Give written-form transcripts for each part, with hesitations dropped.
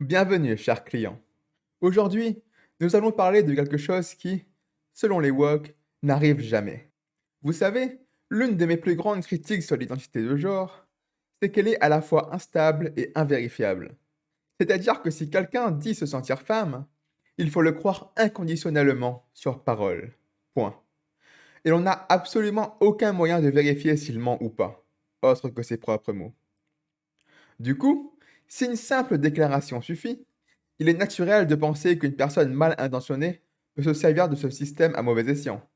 Bienvenue, chers clients. Aujourd'hui, nous allons parler de quelque chose qui, selon les woke, n'arrive jamais. Vous savez, l'une de mes plus grandes critiques sur l'identité de genre, c'est qu'elle est à la fois instable et invérifiable. C'est-à-dire que si quelqu'un dit se sentir femme, il faut le croire inconditionnellement sur parole. Point. Et l'on n'a absolument aucun moyen de vérifier s'il ment ou pas, autre que ses propres mots. Du coup, si une simple déclaration suffit, il est naturel de penser qu'une personne mal intentionnée peut se servir de ce système à mauvais escient,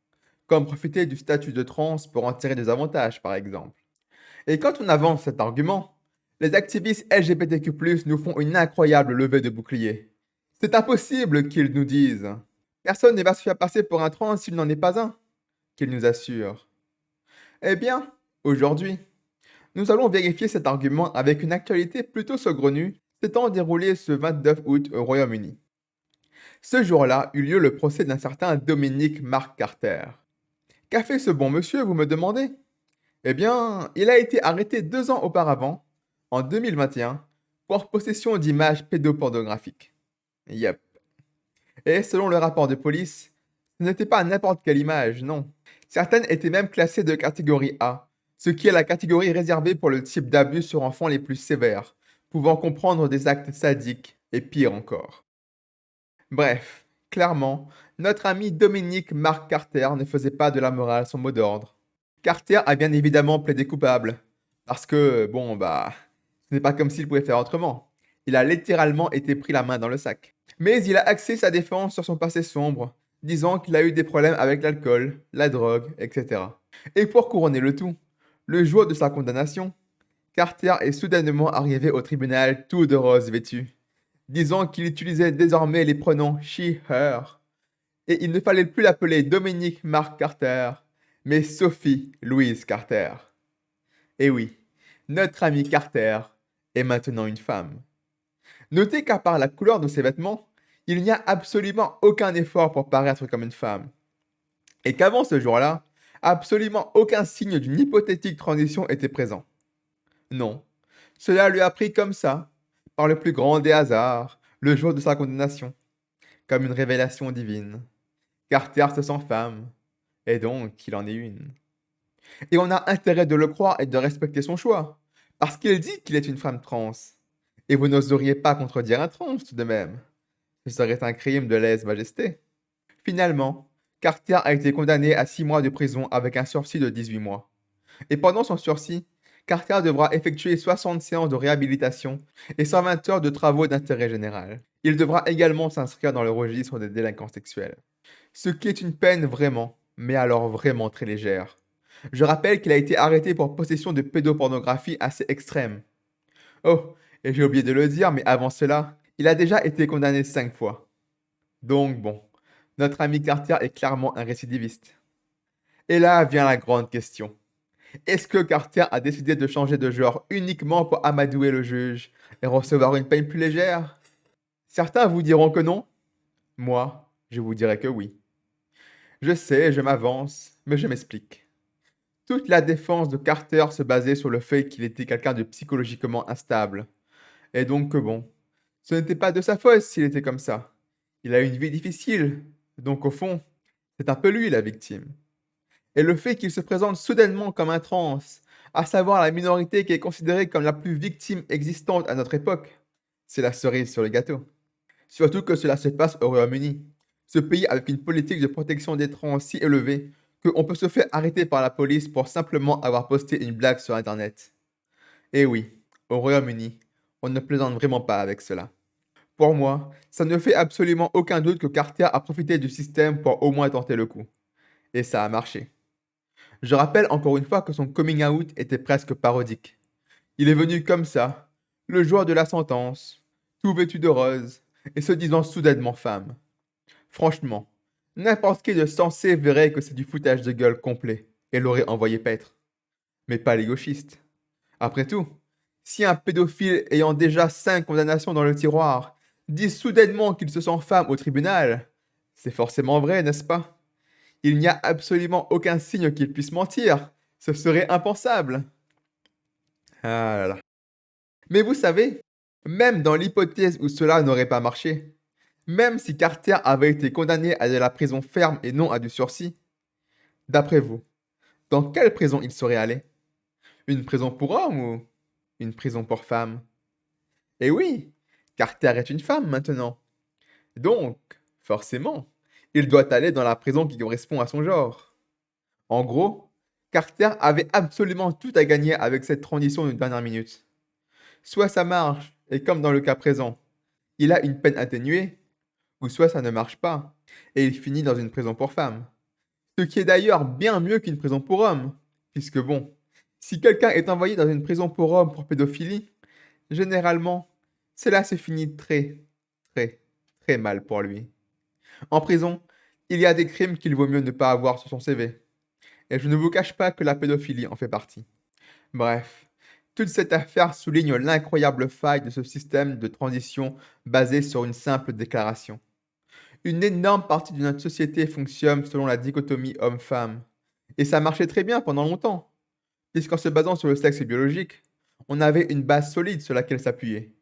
comme profiter du statut de trans pour en tirer des avantages, par exemple. Et quand on avance cet argument, les activistes LGBTQ+ nous font une incroyable levée de bouclier. C'est impossible qu'ils nous disent. Personne ne va se faire passer pour un trans s'il n'en est pas un, qu'ils nous assurent. Eh bien, aujourd'hui, nous allons vérifier cet argument avec une actualité plutôt saugrenue s'étant déroulée ce 29 août au Royaume-Uni. Ce jour-là eut lieu le procès d'un certain Dominic Mark Carter. Qu'a fait ce bon monsieur, vous me demandez? Eh bien, il a été arrêté 2 ans auparavant, en 2021, pour possession d'images pédopornographiques. Yep. Et selon le rapport de police, ce n'était pas n'importe quelle image, non. Certaines étaient même classées de catégorie A, ce qui est la catégorie réservée pour le type d'abus sur enfants les plus sévères, pouvant comprendre des actes sadiques et pire encore. Bref, clairement, notre ami Dominique Mark Carter ne faisait pas de la morale son mot d'ordre. Carter a bien évidemment plaidé coupable, parce que, bon, bah, ce n'est pas comme s'il pouvait faire autrement. Il a littéralement été pris la main dans le sac. Mais il a axé sa défense sur son passé sombre, disant qu'il a eu des problèmes avec l'alcool, la drogue, etc. Et pour couronner le tout, le jour de sa condamnation, Carter est soudainement arrivé au tribunal tout de rose vêtu, disant qu'il utilisait désormais les pronoms she, her, et il ne fallait plus l'appeler Dominique Mark Carter, mais Sophie Louise Carter. Et oui, notre ami Carter est maintenant une femme. Notez qu'à part la couleur de ses vêtements, il n'y a absolument aucun effort pour paraître comme une femme. Et qu'avant ce jour-là, absolument aucun signe d'une hypothétique transition était présent. Non, cela lui a pris comme ça, par le plus grand des hasards, le jour de sa condamnation, comme une révélation divine. Carter se sent femme, et donc il en est une. Et on a intérêt de le croire et de respecter son choix, parce qu'il dit qu'il est une femme trans. Et vous n'oseriez pas contredire un trans tout de même. Ce serait un crime de lèse-majesté. Finalement, Carter a été condamné à 6 mois de prison avec un sursis de 18 mois. Et pendant son sursis, Carter devra effectuer 60 séances de réhabilitation et 120 heures de travaux d'intérêt général. Il devra également s'inscrire dans le registre des délinquants sexuels. Ce qui est une peine vraiment, mais alors vraiment très légère. Je rappelle qu'il a été arrêté pour possession de pédopornographie assez extrême. Oh, et j'ai oublié de le dire, mais avant cela, il a déjà été condamné 5 fois. Donc bon, notre ami Carter est clairement un récidiviste. Et là vient la grande question. Est-ce que Carter a décidé de changer de genre uniquement pour amadouer le juge et recevoir une peine plus légère? Certains vous diront que non. Moi, je vous dirai que oui. Je sais, je m'avance, mais je m'explique. Toute la défense de Carter se basait sur le fait qu'il était quelqu'un de psychologiquement instable. Et donc que bon, ce n'était pas de sa faute s'il était comme ça. Il a eu une vie difficile, donc au fond, c'est un peu lui la victime. Et le fait qu'il se présente soudainement comme un trans, à savoir la minorité qui est considérée comme la plus victime existante à notre époque, c'est la cerise sur le gâteau. Surtout que cela se passe au Royaume-Uni, ce pays avec une politique de protection des trans si élevée qu'on peut se faire arrêter par la police pour simplement avoir posté une blague sur Internet. Et oui, au Royaume-Uni, on ne plaisante vraiment pas avec cela. Pour moi, ça ne fait absolument aucun doute que Carter a profité du système pour au moins tenter le coup. Et ça a marché. Je rappelle encore une fois que son coming out était presque parodique. Il est venu comme ça, le jour de la sentence, tout vêtu de rose, et se disant soudainement femme. Franchement, n'importe qui de sensé verrait que c'est du foutage de gueule complet, et l'aurait envoyé paître. Mais pas les gauchistes. Après tout, si un pédophile ayant déjà 5 condamnations dans le tiroir dit soudainement qu'il se sent femme au tribunal, c'est forcément vrai, n'est-ce pas? Il n'y a absolument aucun signe qu'il puisse mentir. Ce serait impensable. Ah là là. Mais vous savez, Même dans l'hypothèse où cela n'aurait pas marché, même si Carter avait été condamné à de la prison ferme et non à du sursis, d'après vous, dans quelle prison il serait allé? Une prison pour hommes ou une prison pour femmes? Eh oui, Carter est une femme maintenant. Donc, forcément, il doit aller dans la prison qui correspond à son genre. En gros, Carter avait absolument tout à gagner avec cette transition de dernière minute. Soit ça marche, et comme dans le cas présent, il a une peine atténuée, ou soit ça ne marche pas, et il finit dans une prison pour femmes. Ce qui est d'ailleurs bien mieux qu'une prison pour hommes, puisque bon, si quelqu'un est envoyé dans une prison pour hommes pour pédophilie, généralement, cela se finit très, très, très mal pour lui. En prison, il y a des crimes qu'il vaut mieux ne pas avoir sur son CV, et je ne vous cache pas que la pédophilie en fait partie. Bref, toute cette affaire souligne l'incroyable faille de ce système de transition basé sur une simple déclaration. Une énorme partie de notre société fonctionne selon la dichotomie homme-femme. Et ça marchait très bien pendant longtemps, puisqu'en se basant sur le sexe biologique, on avait une base solide sur laquelle s'appuyer.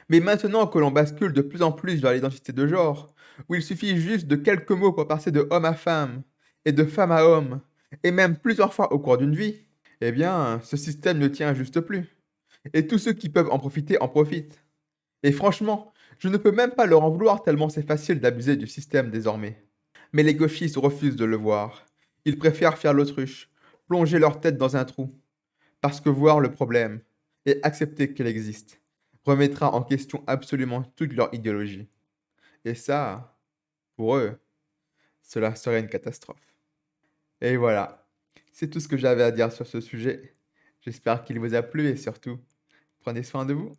Mais maintenant que l'on bascule de plus en plus vers l'identité de genre, où il suffit juste de quelques mots pour passer de homme à femme, et de femme à homme, et même plusieurs fois au cours d'une vie, eh bien, ce système ne tient juste plus. Et tous ceux qui peuvent en profiter en profitent. Et franchement, je ne peux même pas leur en vouloir tellement c'est facile d'abuser du système désormais. Mais les gauchistes refusent de le voir. Ils préfèrent faire l'autruche, plonger leur tête dans un trou, parce que voir le problème et accepter qu'il existe remettra en question absolument toute leur idéologie. Et ça, pour eux, cela serait une catastrophe. Et voilà, c'est tout ce que j'avais à dire sur ce sujet. J'espère qu'il vous a plu et surtout, prenez soin de vous.